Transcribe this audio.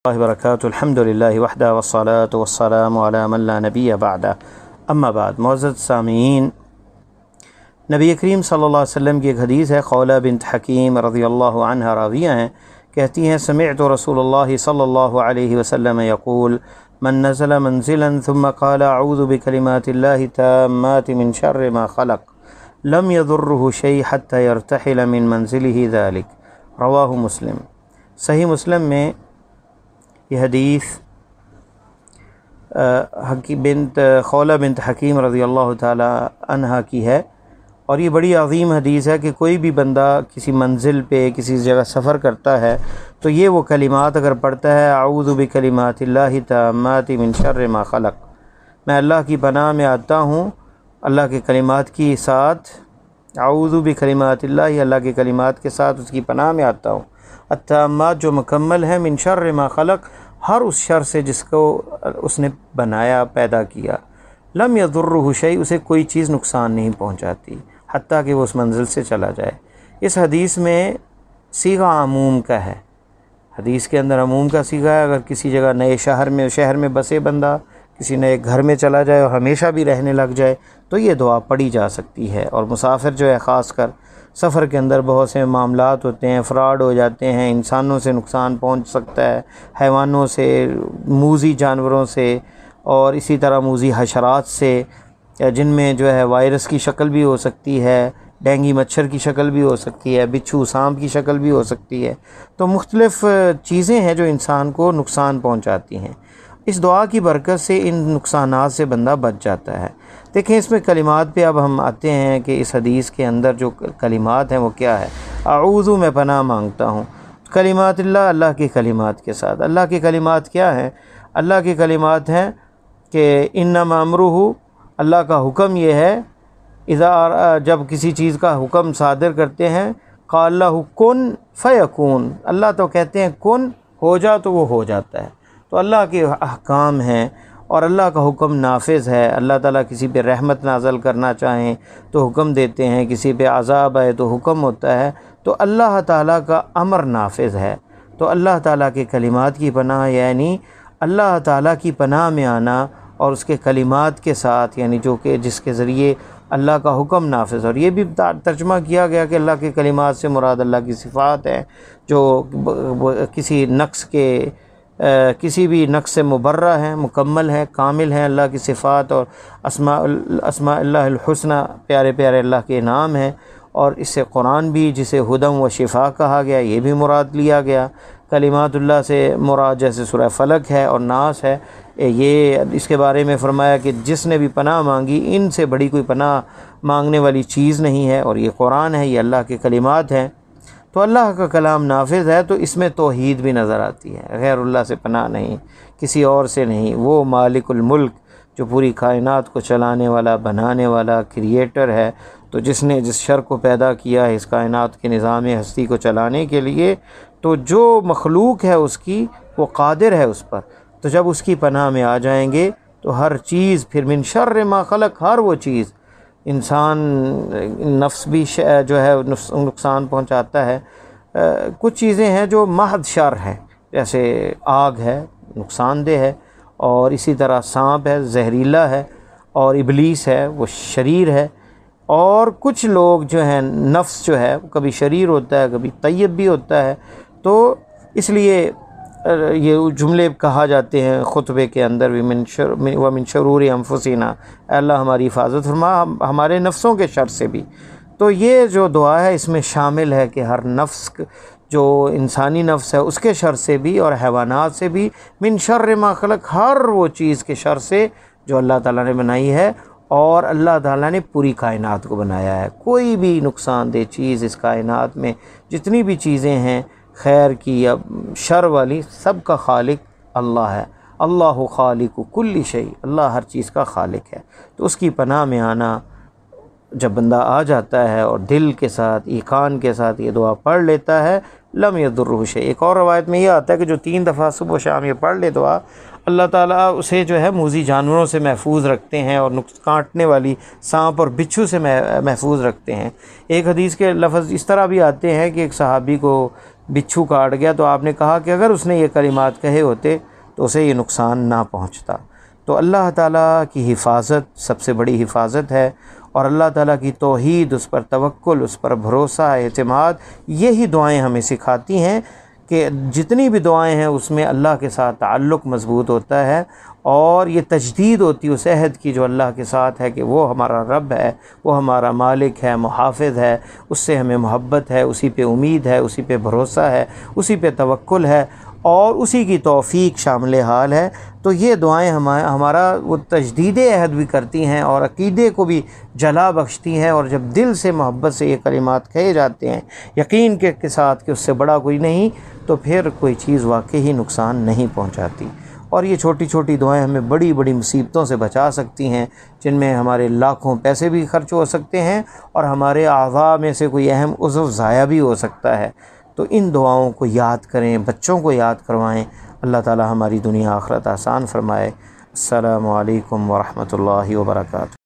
اللہ وبرکاتہ الحمدللہ وحدہ والصلاة والسلام علی من لا نبی بعدہ اما بعد۔ معزز سامعین، نبی کریم صلی اللہ علیہ وسلم کی ایک حدیث ہے، خولہ بنت حکیم رضی اللہ عنہ راویہ ہیں، کہتی ہیں سمعت رسول اللہ صلی اللہ علیہ وسلم یقول من نزل منزلا ثم قال اعوذ بکلمات اللہ تامات من شر ما خلق لم يضره شيء حتى يرتحل من منزله ذلك، رواہ مسلم۔ صحیح مسلم میں یہ حدیث خولہ بنت حکیم رضی اللہ تعالی عنہ کی ہے، اور یہ بڑی عظیم حدیث ہے کہ کوئی بھی بندہ کسی منزل پہ کسی جگہ سفر کرتا ہے تو یہ وہ کلمات اگر پڑھتا ہے، اعوذ بکلمات اللہ تامات من شر ما خلق، میں اللہ کی پناہ میں آتا ہوں، اللہ کے کلمات کی ساتھ، اعوذ بکلمات اللہ کے کلمات کے ساتھ اس کی پناہ میں آتا ہوں، التامات جو مکمل ہے، من شر ما خلق، ہر اس شر سے جس کو اس نے بنایا پیدا کیا، لم یضرہ شیء، اسے کوئی چیز نقصان نہیں پہنچاتی حتیٰ کہ وہ اس منزل سے چلا جائے۔ اس حدیث میں صیغہ عموم کا ہے، حدیث کے اندر عموم کا صیغہ ہے۔ اگر کسی جگہ نئے شہر میں بسے بندہ کسی نئے گھر میں چلا جائے اور ہمیشہ بھی رہنے لگ جائے تو یہ دعا پڑھی جا سکتی ہے، اور مسافر جو ہے خاص کر سفر کے اندر بہت سے معاملات ہوتے ہیں، فراڈ ہو جاتے ہیں، انسانوں سے نقصان پہنچ سکتا ہے، حیوانوں سے، موذی جانوروں سے، اور اسی طرح موذی حشرات سے، جن میں جو ہے وائرس کی شکل بھی ہو سکتی ہے، ڈینگی مچھر کی شکل بھی ہو سکتی ہے، بچھو سانپ کی شکل بھی ہو سکتی ہے، تو مختلف چیزیں ہیں جو انسان کو نقصان پہنچاتی ہیں۔ اس دعا کی برکت سے ان نقصانات سے بندہ بچ جاتا ہے۔ دیکھیں اس میں کلمات پہ اب ہم آتے ہیں کہ اس حدیث کے اندر جو کلمات ہیں وہ کیا ہے۔ اعوذ، میں پناہ مانگتا ہوں، کلمات اللہ، اللہ کے کلمات کے ساتھ۔ اللہ کے کلمات کیا ہیں؟ اللہ کے کلمات ہیں کہ انما امرہ، اللہ کا حکم یہ ہے، اذا، جب کسی چیز کا حکم صادر کرتے ہیں، قال له کن فیکون، اللہ تو کہتے ہیں کن، ہو جا تو وہ ہو جاتا ہے۔ تو اللہ کے احکام ہیں اور اللہ کا حکم نافذ ہے۔ اللہ تعالیٰ کسی پہ رحمت نازل کرنا چاہیں تو حکم دیتے ہیں، کسی پہ عذاب آئے تو حکم ہوتا ہے، تو اللہ تعالیٰ کا امر نافذ ہے۔ تو اللہ تعالیٰ کے کلمات کی پناہ یعنی اللہ تعالیٰ کی پناہ میں آنا، اور اس کے کلمات کے ساتھ، یعنی جو کہ جس کے ذریعے اللہ کا حکم نافذ، اور یہ بھی ترجمہ کیا گیا کہ اللہ کے کلمات سے مراد اللہ کی صفات ہیں، جو کسی نقص کے، کسی بھی نقص سے مبرہ ہیں، مکمل ہیں، کامل ہیں اللہ کی صفات، اور اسماء اللہ الحسنی، پیارے پیارے اللہ کے نام ہیں۔ اور اس سے قرآن بھی، جسے ہدم و شفا کہا گیا، یہ بھی مراد لیا گیا۔ کلمات اللہ سے مراد جیسے سورہ فلق ہے اور ناس ہے، یہ اس کے بارے میں فرمایا کہ جس نے بھی پناہ مانگی، ان سے بڑی کوئی پناہ مانگنے والی چیز نہیں ہے، اور یہ قرآن ہے، یہ اللہ کے کلمات ہیں۔ تو اللہ کا کلام نافذ ہے، تو اس میں توحید بھی نظر آتی ہے، غیر اللہ سے پناہ نہیں، کسی اور سے نہیں۔ وہ مالک الملک جو پوری کائنات کو چلانے والا، بنانے والا، کریٹر ہے، تو جس نے جس شر کو پیدا کیا ہے اس کائنات کے نظام ہستی کو چلانے کے لیے، تو جو مخلوق ہے اس کی، وہ قادر ہے اس پر۔ تو جب اس کی پناہ میں آ جائیں گے تو ہر چیز، پھر من شر ما خلق، ہر وہ چیز، انسان نفس بھی جو ہے نقصان پہنچاتا ہے، کچھ چیزیں ہیں جو محض شر ہیں، جیسے آگ ہے، نقصان دہ ہے، اور اسی طرح سانپ ہے، زہریلا ہے، اور ابلیس ہے، وہ شریر ہے، اور کچھ لوگ جو ہیں، نفس جو ہے کبھی شریر ہوتا ہے، کبھی طیب بھی ہوتا ہے۔ تو اس لیے یہ جملے کہا جاتے ہیں خطبے کے اندر، وَمِن شرور انفسنا، اے اللہ ہماری حفاظت فرما ہمارے نفسوں کے شر سے بھی۔ تو یہ جو دعا ہے اس میں شامل ہے کہ ہر نفس، جو انسانی نفس ہے اس کے شر سے بھی، اور حیوانات سے بھی، من شر ما خلق، ہر وہ چیز کے شر سے جو اللہ تعالیٰ نے بنائی ہے، اور اللہ تعالیٰ نے پوری کائنات کو بنایا ہے۔ کوئی بھی نقصان دہ چیز اس کائنات میں، جتنی بھی چیزیں ہیں، خیر کی یا شر والی، سب کا خالق اللہ ہے۔ اللہ خالق کل شیء، اللہ ہر چیز کا خالق ہے۔ تو اس کی پناہ میں آنا، جب بندہ آ جاتا ہے اور دل کے ساتھ، ایقان کے ساتھ یہ دعا پڑھ لیتا ہے، لم یضرہ شیء۔ ایک اور روایت میں یہ آتا ہے کہ جو 3 دفعہ صبح و شام یہ پڑھ لے دعا، اللہ تعالیٰ اسے جو ہے موذی جانوروں سے محفوظ رکھتے ہیں، اور کاٹنے والی سانپ اور بچھو سے محفوظ رکھتے ہیں۔ ایک حدیث کے لفظ اس طرح بھی آتے ہیں کہ ایک صحابی کو بچھو کاٹ گیا تو آپ نے کہا کہ اگر اس نے یہ کلمات کہے ہوتے تو اسے یہ نقصان نہ پہنچتا۔ تو اللہ تعالیٰ کی حفاظت سب سے بڑی حفاظت ہے، اور اللہ تعالیٰ کی توحید، اس پر توکل، اس پر بھروسہ، اعتماد، یہی دعائیں ہمیں سکھاتی ہیں کہ جتنی بھی دعائیں ہیں اس میں اللہ کے ساتھ تعلق مضبوط ہوتا ہے، اور یہ تجدید ہوتی ہے اس عہد کی جو اللہ کے ساتھ ہے کہ وہ ہمارا رب ہے، وہ ہمارا مالک ہے، محافظ ہے، اس سے ہمیں محبت ہے، اسی پہ امید ہے، اسی پہ بھروسہ ہے، اسی پہ توکل ہے، اور اسی کی توفیق شامل حال ہے۔ تو یہ دعائیں ہمارا وہ تجدید عہد بھی کرتی ہیں اور عقیدے کو بھی جلا بخشتی ہیں، اور جب دل سے محبت سے یہ کلمات کہے جاتے ہیں یقین کے ساتھ کہ اس سے بڑا کوئی نہیں، تو پھر کوئی چیز واقعی نقصان نہیں پہنچاتی۔ اور یہ چھوٹی چھوٹی دعائیں ہمیں بڑی بڑی مصیبتوں سے بچا سکتی ہیں، جن میں ہمارے لاکھوں پیسے بھی خرچ ہو سکتے ہیں، اور ہمارے اعضاء میں سے کوئی اہم عضو ضائع بھی ہو سکتا ہے۔ تو ان دعاؤں کو یاد کریں، بچوں کو یاد کروائیں۔ اللہ تعالی ہماری دنیا آخرت آسان فرمائے۔ السلام علیکم ورحمۃ اللہ وبرکاتہ۔